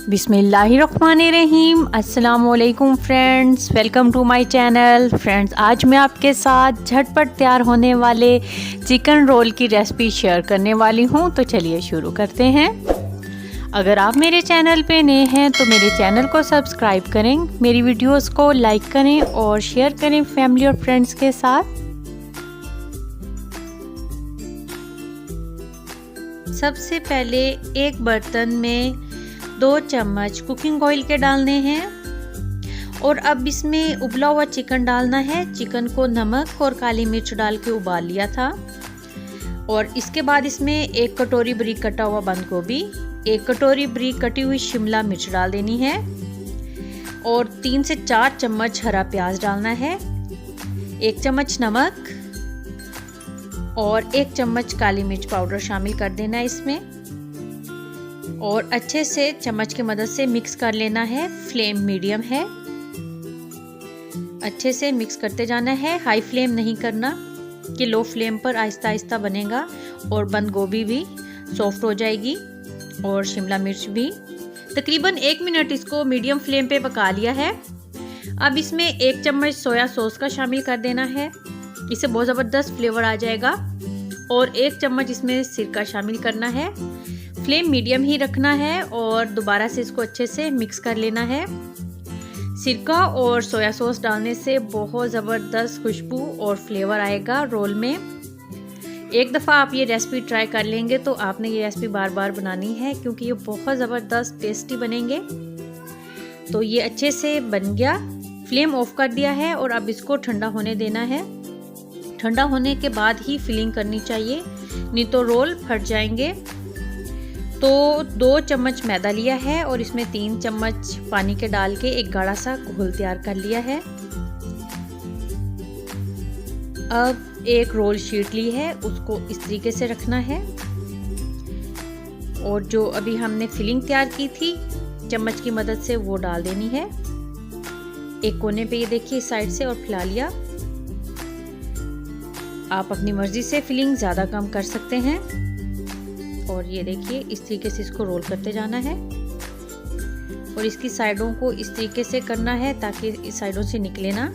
बिस्मिल्लाहिर्रहमानिर्रहीम। अस्सलाम वालेकुम friends, welcome to my channel. Friends, आज मैं आपके साथ झटपट तैयार होने वाले चिकन रोल की रेसिपी शेयर करने वाली हूं। तो चलिए शुरू करते हैं। अगर आप मेरे चैनल पे नए हैं तो मेरे चैनल को सब्सक्राइब करें, मेरी वीडियोस को लाइक करें और शेयर करें फैमिली और फ्रेंड्स के साथ। सबसे पहले एक बर्तन में 2 चम्मच कुकिंग ऑयल के डालने हैं और अब इसमें उबला हुआ चिकन डालना है। चिकन को नमक और काली मिर्च डाल के उबाल लिया था। और इसके बाद इसमें 1 कटोरी बारीक कटा हुआ बंद गोभी, 1 कटोरी बारीक कटी हुई शिमला मिर्च डाल देनी है और 3 से 4 चम्मच हरा प्याज डालना है, 1 चम्मच नमक और 1 चम्मच काली मिर्च पाउडर शामिल कर देना है इसमें और अच्छे से चम्मच की मदद से मिक्स कर लेना है। फ्लेम मीडियम है, अच्छे से मिक्स करते जाना है। हाई फ्लेम नहीं करना कि लो फ्लेम पर आहिस्ता आहिस्ता बनेगा और बंद गोभी भी सॉफ्ट हो जाएगी और शिमला मिर्च भी। तकरीबन 1 मिनट इसको मीडियम फ्लेम पे पका लिया है। अब इसमें 1 चम्मच सोया सॉस का शामिल कर देना है, इससे बहुत ज़बरदस्त फ्लेवर आ जाएगा। और 1 चम्मच इसमें सिरका शामिल करना है। फ्लेम मीडियम ही रखना है और दोबारा से इसको अच्छे से मिक्स कर लेना है। सिरका और सोया सॉस डालने से बहुत ज़बरदस्त खुशबू और फ्लेवर आएगा रोल में। एक दफ़ा आप ये रेसिपी ट्राई कर लेंगे तो आपने ये रेसिपी बार बार बनानी है क्योंकि ये बहुत ज़बरदस्त टेस्टी बनेंगे। तो ये अच्छे से बन गया। फ्लेम ऑफ कर दिया है और अब इसको ठंडा होने देना है। ठंडा होने के बाद ही फिलिंग करनी चाहिए, नहीं तो रोल फट जाएंगे। तो 2 चम्मच मैदा लिया है और इसमें 3 चम्मच पानी के डाल के एक गाढ़ा सा घोल तैयार कर लिया है। अब एक रोल शीट ली है, उसको इस तरीके से रखना है और जो अभी हमने फिलिंग तैयार की थी चम्मच की मदद से वो डाल देनी है। एक कोने पे ये देखिए इस साइड से और फैला लिया। आप अपनी मर्जी से फिलिंग ज़्यादा कम कर सकते हैं और ये देखिए इस तरीके से इसको रोल करते जाना है और इसकी साइडों को इस तरीके से करना है ताकि इस साइडों से निकले ना,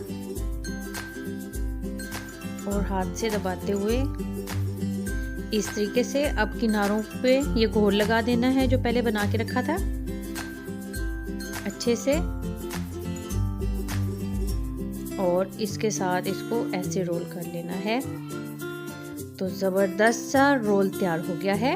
और हाथ से दबाते हुए इस तरीके से अब किनारों पे ये घोल लगा देना है जो पहले बना के रखा था अच्छे से, और इसके साथ इसको ऐसे रोल कर लेना है। तो ज़बरदस्त सा रोल तैयार हो गया है।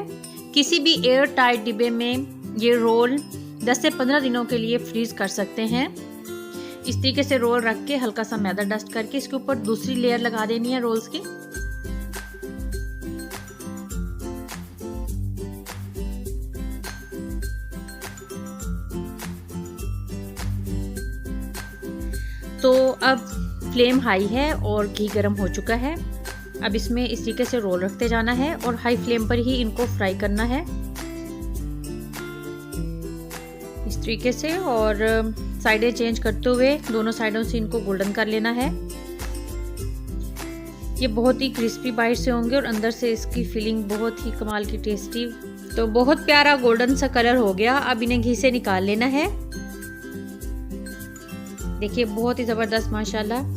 किसी भी एयर टाइट डिब्बे में ये रोल 10 से 15 दिनों के लिए फ्रीज कर सकते हैं। इस तरीके से रोल रख के हल्का सा मैदा डस्ट करके इसके ऊपर दूसरी लेयर लगा देनी है रोल्स की। तो अब फ्लेम हाई है और घी गर्म हो चुका है। अब इसमें इस तरीके से रोल रखते जाना है और हाई फ्लेम पर ही इनको फ्राई करना है इस तरीके से, और साइडें चेंज करते हुए दोनों साइडों से इनको गोल्डन कर लेना है। ये बहुत ही क्रिस्पी बाहर से होंगे और अंदर से इसकी फीलिंग बहुत ही कमाल की टेस्टी। तो बहुत प्यारा गोल्डन सा कलर हो गया। अब इन्हें घी से निकाल लेना है। देखिए बहुत ही ज़बरदस्त माशाल्लाह।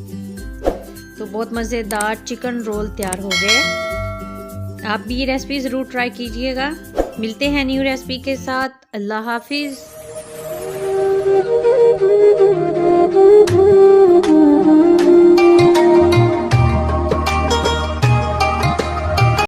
तो बहुत मज़ेदार चिकन रोल तैयार हो गए। आप भी ये रेसिपी ज़रूर ट्राई कीजिएगा। मिलते हैं न्यू रेसिपी के साथ। अल्लाह हाफिज़।